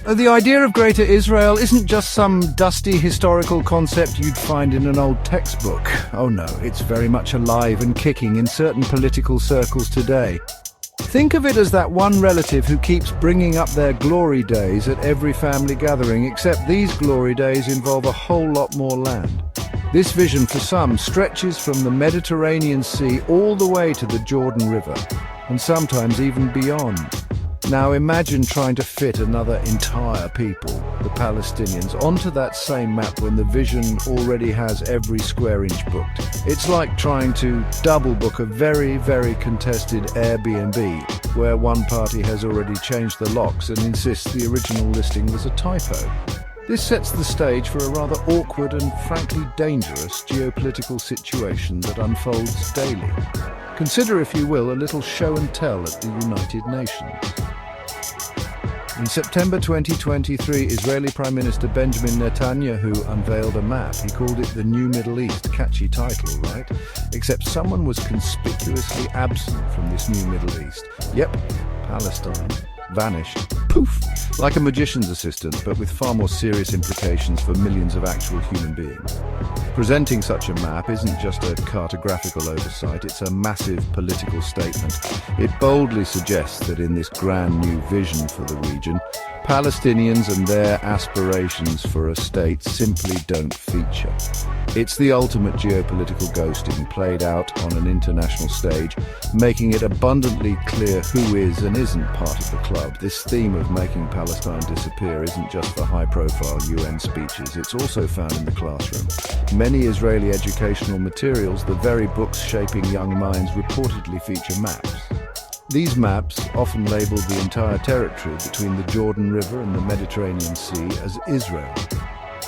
The idea of Greater Israel isn't just some dusty historical concept you'd find in an old textbook. Oh no, it's very much alive and kicking in certain political circles today. Think of it as that one relative who keeps bringing up their glory days at every family gathering, except these glory days involve a whole lot more land. This vision for some stretches from the Mediterranean Sea all the way to the Jordan River, and sometimes even beyond. Now imagine trying to fit another entire people, the Palestinians, onto that same map when the vision already has every square inch booked. It's like trying to double book a very, very contested Airbnb, where one party has already changed the locks and insists the original listing was a typo. This sets the stage for a rather awkward and frankly dangerous geopolitical situation that unfolds daily. Consider, if you will, a little show and tell at the United Nations. In September 2023, Israeli Prime Minister Benjamin Netanyahu unveiled a map. He called it the New Middle East. Catchy title, right? Except someone was conspicuously absent from this New Middle East. Yep, Palestine. Vanished. Poof! Like a magician's assistant, but with far more serious implications for millions of actual human beings. Presenting such a map isn't just a cartographical oversight, it's a massive political statement. It boldly suggests that in this grand new vision for the region, Palestinians and their aspirations for a state simply don't feature. It's the ultimate geopolitical ghosting played out on an international stage, making it abundantly clear who is and isn't part of the club. This theme of making Palestine disappear isn't just for high-profile UN speeches, it's also found in the classroom. Many Israeli educational materials, the very books shaping young minds, reportedly feature maps. These maps often label the entire territory between the Jordan River and the Mediterranean Sea as Israel.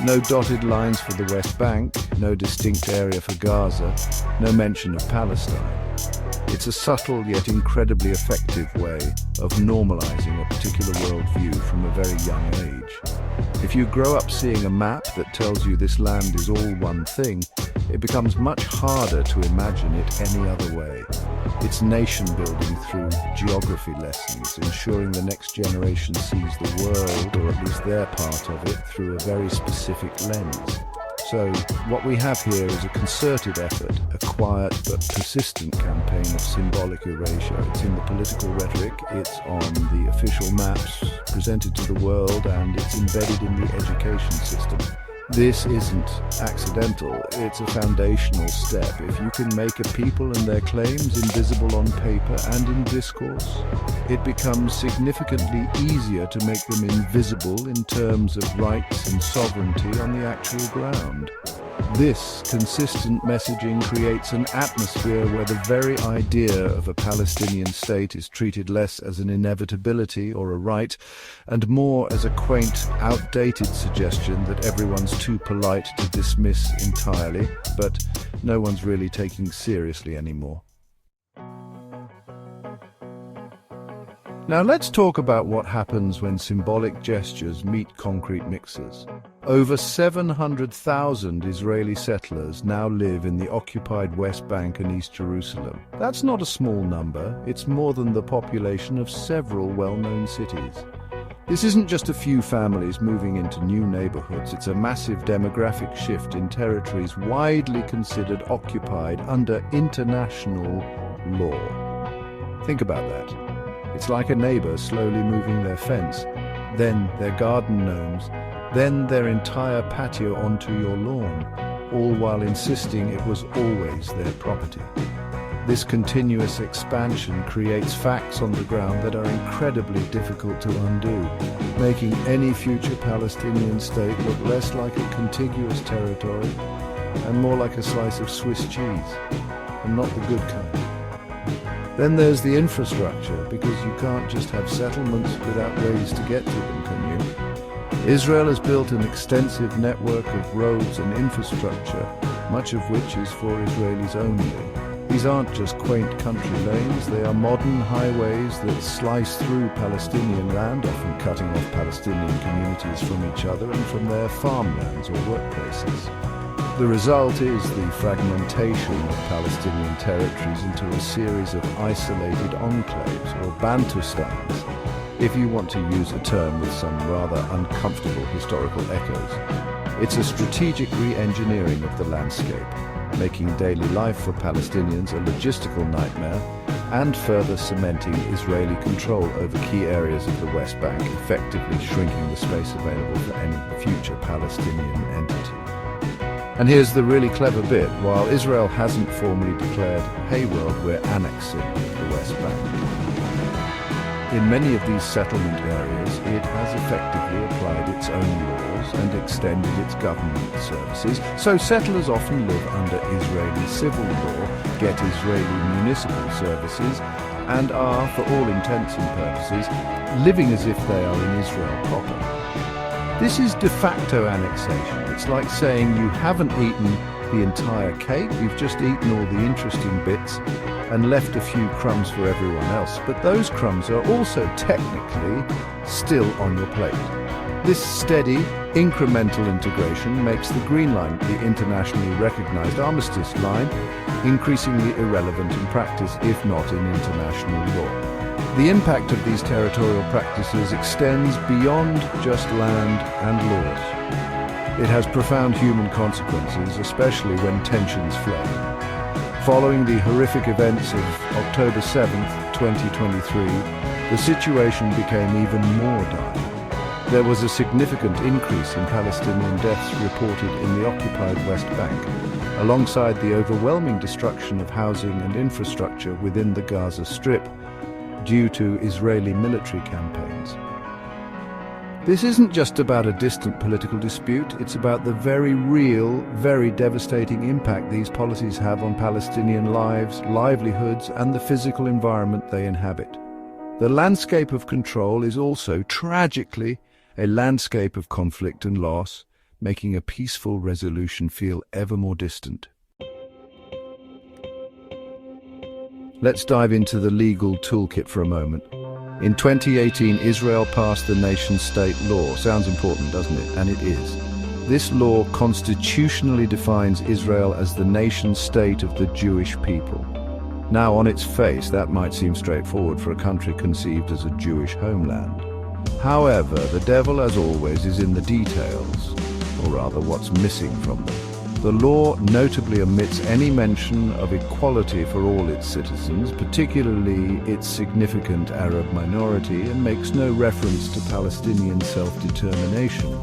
No dotted lines for the West Bank, no distinct area for Gaza, no mention of Palestine. It's a subtle yet incredibly effective way of normalizing a particular worldview from a very young age. If you grow up seeing a map that tells you this land is all one thing, it becomes much harder to imagine it any other way. It's nation building through geography lessons, ensuring the next generation sees the world, or at least their part of it, through a very specific lens. So, what we have here is a concerted effort, a quiet but persistent campaign of symbolic erasure. It's in the political rhetoric, it's on the official maps presented to the world, and it's embedded in the education system. This isn't accidental, it's a foundational step. If you can make a people and their claims invisible on paper and in discourse, it becomes significantly easier to make them invisible in terms of rights and sovereignty on the actual ground. This consistent messaging creates an atmosphere where the very idea of a Palestinian state is treated less as an inevitability or a right, and more as a quaint, outdated suggestion that everyone's too polite to dismiss entirely, but no one's really taking seriously anymore. Now let's talk about what happens when symbolic gestures meet concrete mixers. Over 700,000 Israeli settlers now live in the occupied West Bank and East Jerusalem. That's not a small number, it's more than the population of several well-known cities. This isn't just a few families moving into new neighborhoods, it's a massive demographic shift in territories widely considered occupied under international law. Think about that. It's like a neighbor slowly moving their fence, then their garden gnomes, then their entire patio onto your lawn, all while insisting it was always their property. This continuous expansion creates facts on the ground that are incredibly difficult to undo, making any future Palestinian state look less like a contiguous territory and more like a slice of Swiss cheese, and not the good kind. Then there's the infrastructure, because you can't just have settlements without ways to get to them, can you? Israel has built an extensive network of roads and infrastructure, much of which is for Israelis only. These aren't just quaint country lanes, they are modern highways that slice through Palestinian land, often cutting off Palestinian communities from each other and from their farmlands or workplaces. The result is the fragmentation of Palestinian territories into a series of isolated enclaves or Bantustans. if you want to use a term with some rather uncomfortable historical echoes. It's a strategic re-engineering of the landscape, making daily life for Palestinians a logistical nightmare and further cementing Israeli control over key areas of the West Bank, effectively shrinking the space available for any future Palestinian entity. And here's the really clever bit. While Israel hasn't formally declared, "Hey world, we're annexing the West Bank," in many of these settlement areas, it has effectively applied its own laws and extended its government services, so settlers often live under Israeli civil law, get Israeli municipal services, and are, for all intents and purposes, living as if they are in Israel proper. This is de facto annexation. It's like saying you haven't eaten the entire cake, you've just eaten all the interesting bits and left a few crumbs for everyone else, but those crumbs are also technically still on your plate. This steady, incremental integration makes the Green Line, the internationally recognized armistice line, increasingly irrelevant in practice, if not in international law. The impact of these territorial practices extends beyond just land and laws. It has profound human consequences, especially when tensions flare. Following the horrific events of October 7th, 2023, the situation became even more dire. There was a significant increase in Palestinian deaths reported in the occupied West Bank, alongside the overwhelming destruction of housing and infrastructure within the Gaza Strip due to Israeli military campaigns. This isn't just about a distant political dispute, it's about the very real, very devastating impact these policies have on Palestinian lives, livelihoods, and the physical environment they inhabit. The landscape of control is also, tragically, a landscape of conflict and loss, making a peaceful resolution feel ever more distant. Let's dive into the legal toolkit for a moment. In 2018, Israel passed the nation-state law. Sounds important, doesn't it? And it is. This law constitutionally defines Israel as the nation-state of the Jewish people. Now, on its face, that might seem straightforward for a country conceived as a Jewish homeland. However, the devil, as always, is in the details, or rather what's missing from them. The law notably omits any mention of equality for all its citizens, particularly its significant Arab minority, and makes no reference to Palestinian self-determination.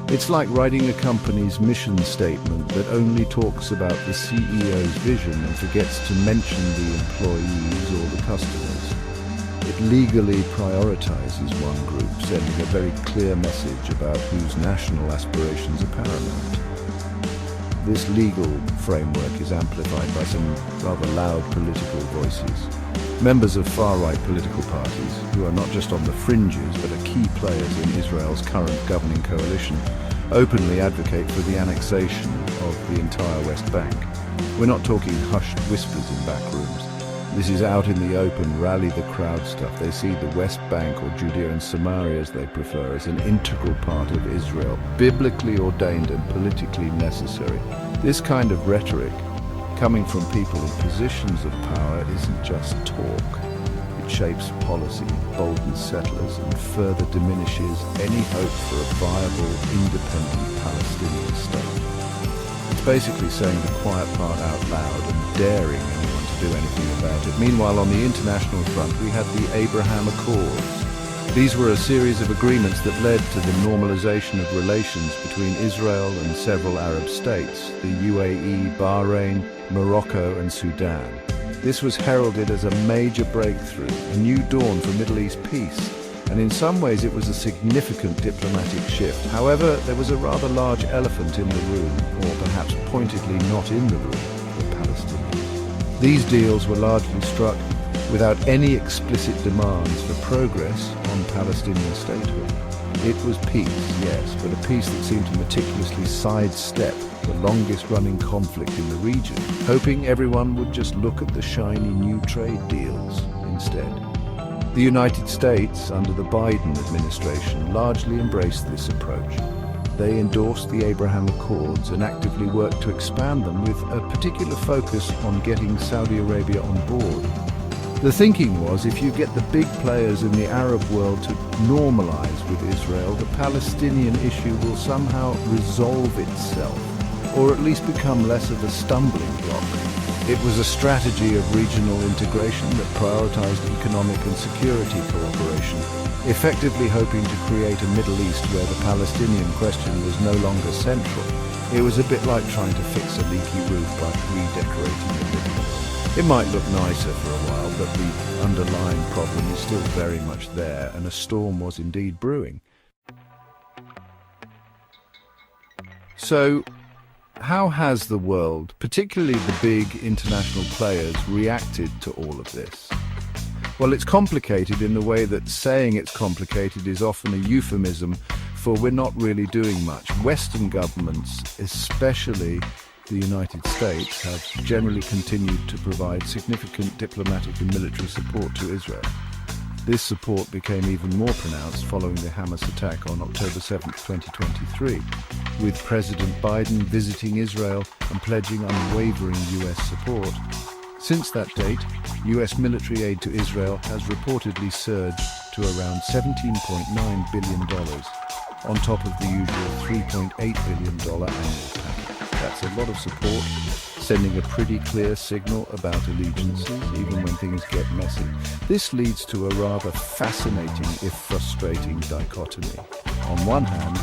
It's like writing a company's mission statement that only talks about the CEO's vision and forgets to mention the employees or the customers. It legally prioritizes one group, sending a very clear message about whose national aspirations are paramount. This legal framework is amplified by some rather loud political voices. Members of far-right political parties, who are not just on the fringes but are key players in Israel's current governing coalition, openly advocate for the annexation of the entire West Bank. We're not talking hushed whispers in back rooms. This is out in the open, rally-the-crowd stuff. They see the West Bank, or Judea and Samaria as they prefer, as an integral part of Israel, biblically ordained and politically necessary. This kind of rhetoric, coming from people in positions of power, isn't just talk. It shapes policy, emboldens settlers, and further diminishes any hope for a viable, independent Palestinian state. It's basically saying the quiet part out loud and daring anyone to do anything about it. Meanwhile, on the international front, we had the Abraham Accords. These were a series of agreements that led to the normalization of relations between Israel and several Arab states, the UAE, Bahrain, Morocco, and Sudan. This was heralded as a major breakthrough, a new dawn for Middle East peace, and in some ways it was a significant diplomatic shift. However, there was a rather large elephant in the room, or perhaps pointedly not in the room, the Palestinians. These deals were largely struck without any explicit demands for progress on Palestinian statehood. It was peace, yes, but a peace that seemed to meticulously sidestep the longest-running conflict in the region, hoping everyone would just look at the shiny new trade deals instead. The United States, under the Biden administration, largely embraced this approach. They endorsed the Abraham Accords and actively worked to expand them with a particular focus on getting Saudi Arabia on board. The thinking was, if you get the big players in the Arab world to normalize with Israel, the Palestinian issue will somehow resolve itself, or at least become less of a stumbling block. It was a strategy of regional integration that prioritized economic and security cooperation, effectively hoping to create a Middle East where the Palestinian question was no longer central. It was a bit like trying to fix a leaky roof by redecorating the living room. It might look nicer for a while, but the underlying problem is still very much there, and a storm was indeed brewing. So, how has the world, particularly the big international players, reacted to all of this? Well, it's complicated in the way that saying it's complicated is often a euphemism for we're not really doing much. Western governments, especially the United States, have generally continued to provide significant diplomatic and military support to Israel. This support became even more pronounced following the Hamas attack on October 7, 2023, with President Biden visiting Israel and pledging unwavering US support. Since that date, US military aid to Israel has reportedly surged to around $17.9 billion, on top of the usual $3.8 billion annual package. That's a lot of support, sending a pretty clear signal about allegiances, even when things get messy. This leads to a rather fascinating, if frustrating, dichotomy. On one hand,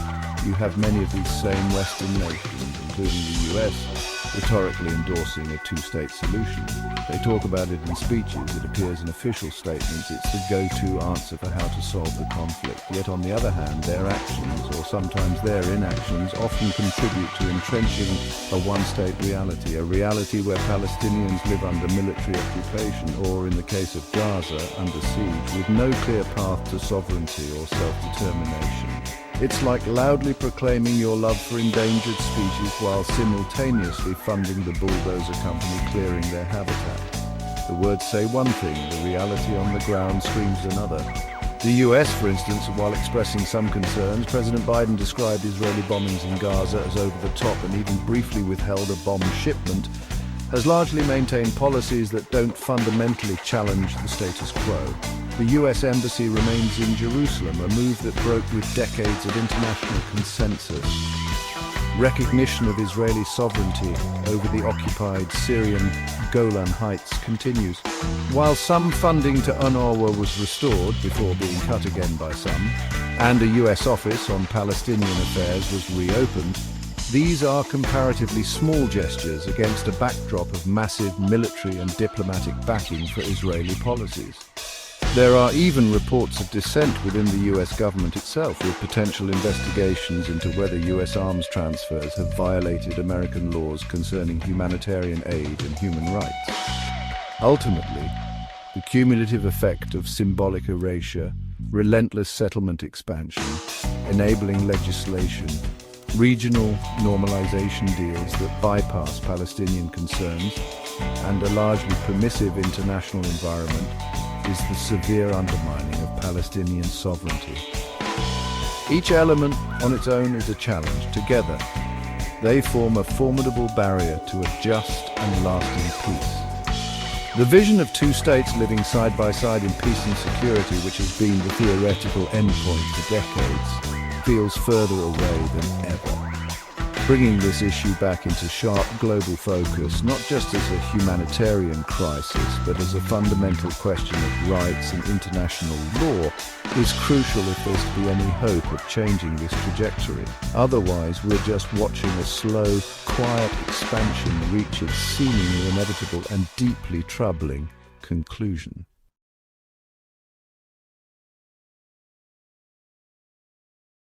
you have many of these same Western nations, including the US, rhetorically endorsing a two-state solution. They talk about it in speeches, it appears in official statements, it's the go-to answer for how to solve the conflict. Yet on the other hand, their actions, or sometimes their inactions, often contribute to entrenching a one-state reality, a reality where Palestinians live under military occupation, or in the case of Gaza, under siege, with no clear path to sovereignty or self-determination. It's like loudly proclaiming your love for endangered species while simultaneously funding the bulldozer company clearing their habitat. The words say one thing, the reality on the ground screams another. The US, for instance, while expressing some concerns, President Biden described Israeli bombings in Gaza as over the top and even briefly withheld a bomb shipment, has largely maintained policies that don't fundamentally challenge the status quo. The US Embassy remains in Jerusalem, a move that broke with decades of international consensus. Recognition of Israeli sovereignty over the occupied Syrian Golan Heights continues. While some funding to UNRWA was restored before being cut again by some, and a US office on Palestinian affairs was reopened, these are comparatively small gestures against a backdrop of massive military and diplomatic backing for Israeli policies. There are even reports of dissent within the US government itself, with potential investigations into whether US arms transfers have violated American laws concerning humanitarian aid and human rights. Ultimately, the cumulative effect of symbolic erasure, relentless settlement expansion, enabling legislation, regional normalization deals that bypass Palestinian concerns, and a largely permissive international environment is the severe undermining of Palestinian sovereignty. Each element on its own is a challenge. Together, they form a formidable barrier to a just and lasting peace. The vision of two states living side by side in peace and security, which has been the theoretical endpoint for decades, feels further away than ever. Bringing this issue back into sharp global focus, not just as a humanitarian crisis, but as a fundamental question of rights and international law, is crucial if there's to be any hope of changing this trajectory. Otherwise, we're just watching a slow, quiet expansion reach its seemingly inevitable and deeply troubling conclusion.